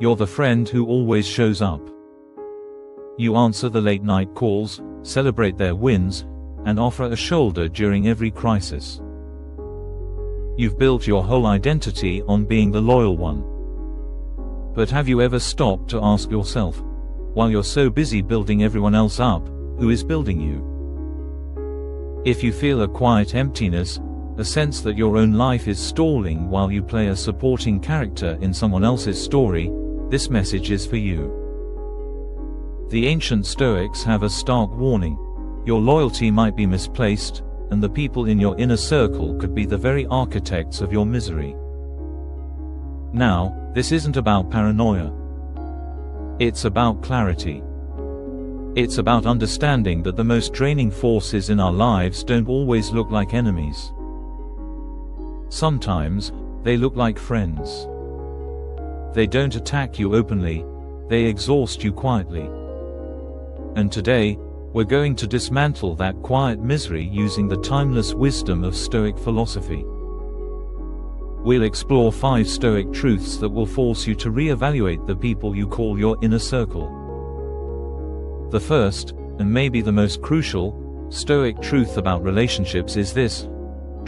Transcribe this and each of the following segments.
You're the friend who always shows up. You answer the late-night calls, celebrate their wins, and offer a shoulder during every crisis. You've built your whole identity on being the loyal one. But have you ever stopped to ask yourself, while you're so busy building everyone else up, who is building you? If you feel a quiet emptiness, a sense that your own life is stalling while you play a supporting character in someone else's story, this message is for you. The ancient Stoics have a stark warning. Your loyalty might be misplaced, and the people in your inner circle could be the very architects of your misery. Now, this isn't about paranoia. It's about clarity. It's about understanding that the most draining forces in our lives don't always look like enemies. Sometimes, they look like friends. They don't attack you openly, they exhaust you quietly. And today, we're going to dismantle that quiet misery using the timeless wisdom of Stoic philosophy. We'll explore 5 Stoic truths that will force you to reevaluate the people you call your inner circle. The first, and maybe the most crucial, Stoic truth about relationships is this: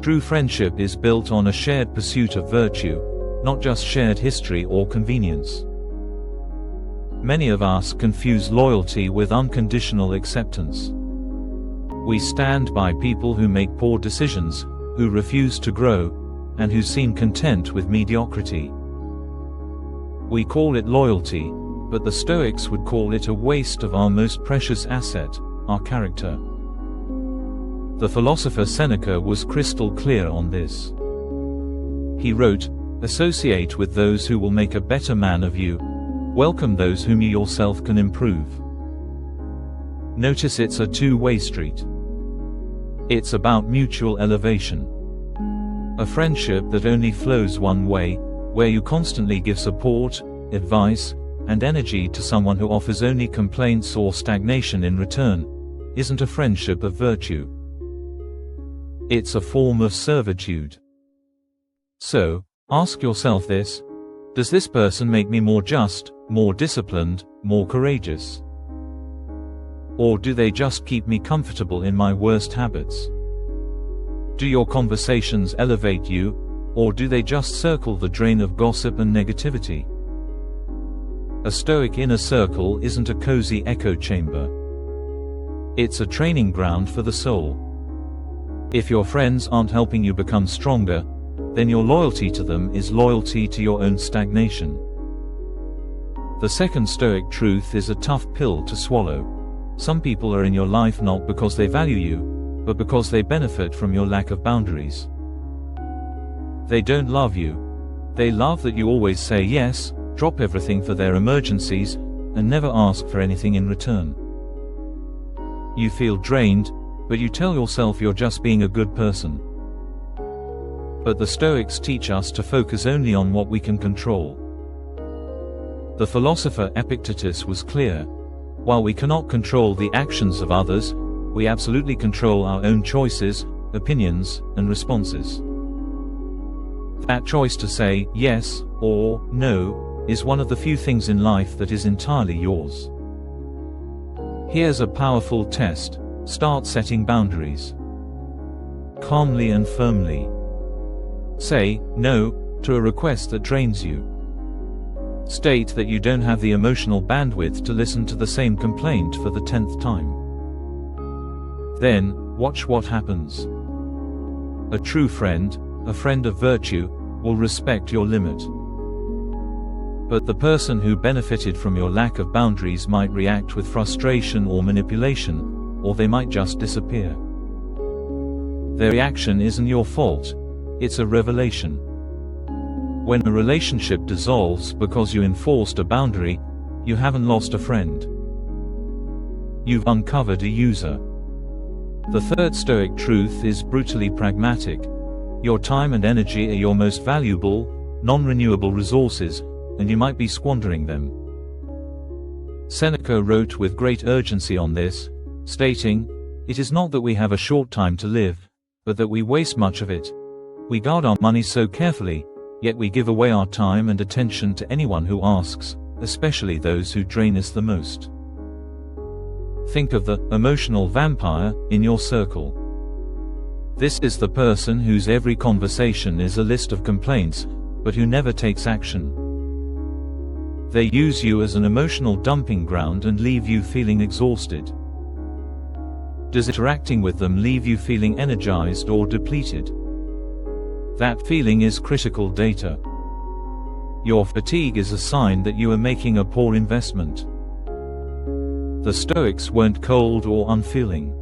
true friendship is built on a shared pursuit of virtue, not just shared history or convenience. Many of us confuse loyalty with unconditional acceptance. We stand by people who make poor decisions, who refuse to grow, and who seem content with mediocrity. We call it loyalty, but the Stoics would call it a waste of our most precious asset, our character. The philosopher Seneca was crystal clear on this. He wrote, "Associate with those who will make a better man of you. Welcome those whom you yourself can improve." Notice it's a two-way street. It's about mutual elevation. A friendship that only flows one way, where you constantly give support, advice, and energy to someone who offers only complaints or stagnation in return, isn't a friendship of virtue. It's a form of servitude. So, ask yourself this: does this person make me more just, more disciplined, more courageous? Or do they just keep me comfortable in my worst habits? Do your conversations elevate you, or do they just circle the drain of gossip and negativity? A Stoic inner circle isn't a cozy echo chamber. It's a training ground for the soul. If your friends aren't helping you become stronger, then your loyalty to them is loyalty to your own stagnation. The second Stoic truth is a tough pill to swallow. Some people are in your life not because they value you, but because they benefit from your lack of boundaries. They don't love you. They love that you always say yes, drop everything for their emergencies, and never ask for anything in return. You feel drained, but you tell yourself you're just being a good person. But the Stoics teach us to focus only on what we can control. The philosopher Epictetus was clear: while we cannot control the actions of others, we absolutely control our own choices, opinions, and responses. That choice to say yes or no is one of the few things in life that is entirely yours. Here's a powerful test: start setting boundaries. Calmly and firmly. Say no to a request that drains you. State that you don't have the emotional bandwidth to listen to the same complaint for the 10th time. Then, watch what happens. A true friend, a friend of virtue, will respect your limit. But the person who benefited from your lack of boundaries might react with frustration or manipulation, or they might just disappear. Their reaction isn't your fault. It's a revelation. When a relationship dissolves because you enforced a boundary, you haven't lost a friend. You've uncovered a user. The third Stoic truth is brutally pragmatic. Your time and energy are your most valuable, non-renewable resources, and you might be squandering them. Seneca wrote with great urgency on this, stating, "It is not that we have a short time to live, but that we waste much of it. We guard our money so carefully, yet we give away our time and attention to anyone who asks, especially those who drain us the most. Think of the emotional vampire in your circle. This is the person whose every conversation is a list of complaints, but who never takes action. They use you as an emotional dumping ground and leave you feeling exhausted. Does interacting with them leave you feeling energized or depleted? That feeling is critical data. Your fatigue is a sign that you are making a poor investment. The Stoics weren't cold or unfeeling.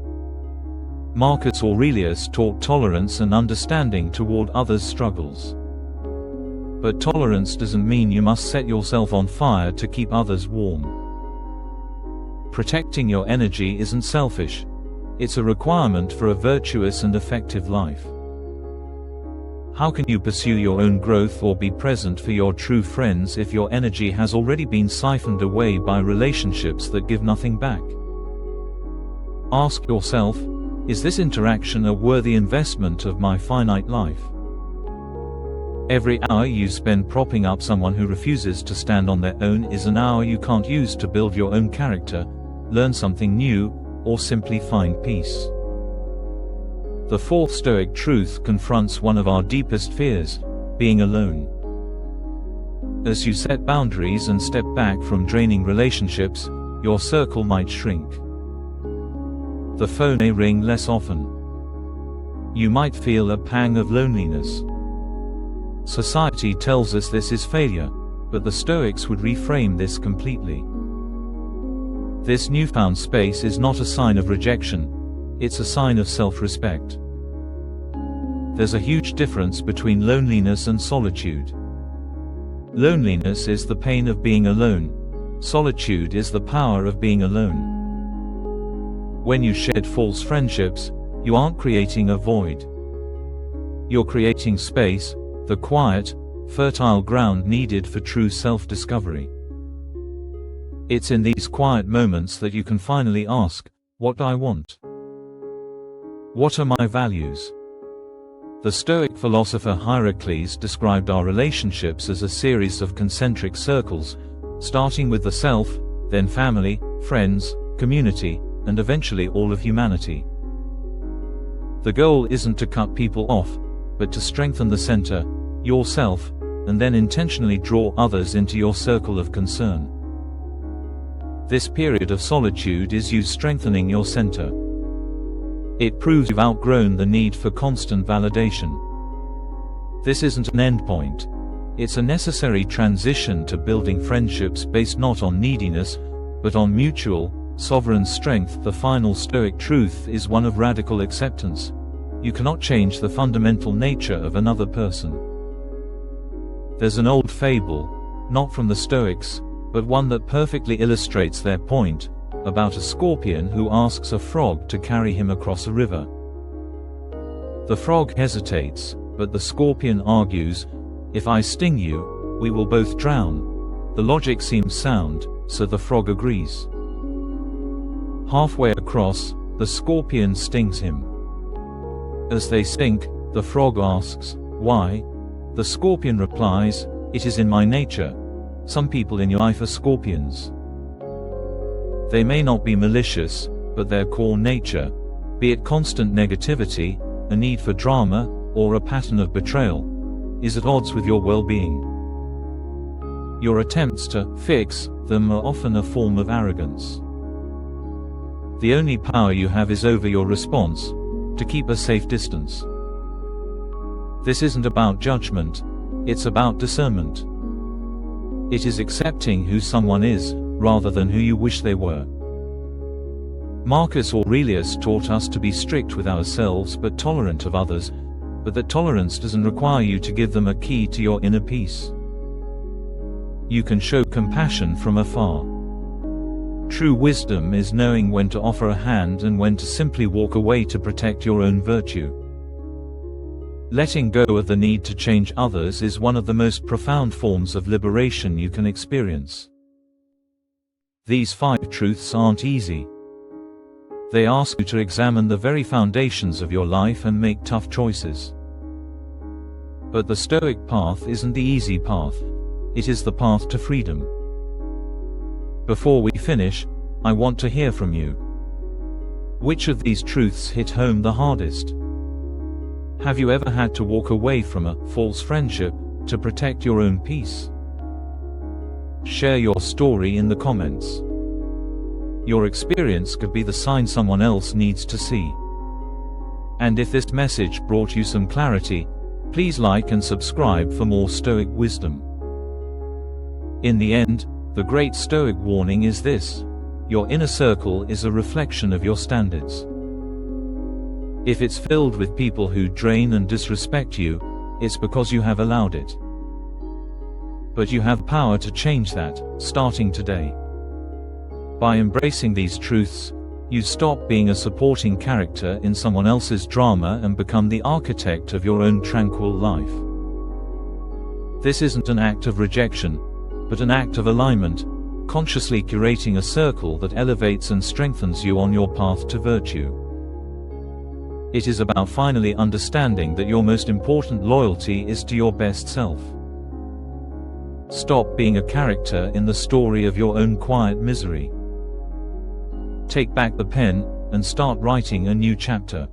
Marcus Aurelius taught tolerance and understanding toward others' struggles. But tolerance doesn't mean you must set yourself on fire to keep others warm. Protecting your energy isn't selfish. It's a requirement for a virtuous and effective life. How can you pursue your own growth or be present for your true friends if your energy has already been siphoned away by relationships that give nothing back? Ask yourself, is this interaction a worthy investment of my finite life? Every hour you spend propping up someone who refuses to stand on their own is an hour you can't use to build your own character, learn something new, or simply find peace. The fourth Stoic truth confronts one of our deepest fears, being alone. As you set boundaries and step back from draining relationships, your circle might shrink. The phone may ring less often. You might feel a pang of loneliness. Society tells us this is failure, but the Stoics would reframe this completely. This newfound space is not a sign of rejection. It's a sign of self-respect. There's a huge difference between loneliness and solitude. Loneliness is the pain of being alone. Solitude is the power of being alone. When you shed false friendships, you aren't creating a void. You're creating space, the quiet, fertile ground needed for true self-discovery. It's in these quiet moments that you can finally ask, what do I want? What are my values? The Stoic philosopher Heracles described our relationships as a series of concentric circles, starting with the self, then family, friends, community, and eventually all of humanity. The goal isn't to cut people off, but to strengthen the center, yourself, and then intentionally draw others into your circle of concern. This period of solitude is you strengthening your center. It proves you've outgrown the need for constant validation. This isn't an endpoint. It's a necessary transition to building friendships based not on neediness, but on mutual, sovereign strength. The final Stoic truth is one of radical acceptance. You cannot change the fundamental nature of another person. There's an old fable, not from the Stoics, but one that perfectly illustrates their point, about a scorpion who asks a frog to carry him across a river. The frog hesitates, but the scorpion argues, "If I sting you, we will both drown." The logic seems sound, so the frog agrees. Halfway across, the scorpion stings him. As they sink, the frog asks, "Why?" The scorpion replies, "It is in my nature. Some people in your life are scorpions. They may not be malicious, but their core nature, be it constant negativity, a need for drama, or a pattern of betrayal, is at odds with your well-being. Your attempts to fix them are often a form of arrogance. The only power you have is over your response, to keep a safe distance. This isn't about judgment, it's about discernment. It is accepting who someone is, rather than who you wish they were. Marcus Aurelius taught us to be strict with ourselves but tolerant of others, but that tolerance doesn't require you to give them a key to your inner peace. You can show compassion from afar. True wisdom is knowing when to offer a hand and when to simply walk away to protect your own virtue. Letting go of the need to change others is one of the most profound forms of liberation you can experience. These 5 truths aren't easy. They ask you to examine the very foundations of your life and make tough choices. But the Stoic path isn't the easy path. It is the path to freedom. Before we finish, I want to hear from you. Which of these truths hit home the hardest? Have you ever had to walk away from a false friendship to protect your own peace? Share your story in the comments. Your experience could be the sign someone else needs to see. And if this message brought you some clarity, please like and subscribe for more Stoic wisdom. In the end, the great Stoic warning is this: your inner circle is a reflection of your standards. If it's filled with people who drain and disrespect you, it's because you have allowed it. But you have power to change that, starting today. By embracing these truths, you stop being a supporting character in someone else's drama and become the architect of your own tranquil life. This isn't an act of rejection, but an act of alignment, consciously curating a circle that elevates and strengthens you on your path to virtue. It is about finally understanding that your most important loyalty is to your best self. Stop being a character in the story of your own quiet misery. Take back the pen, and start writing a new chapter.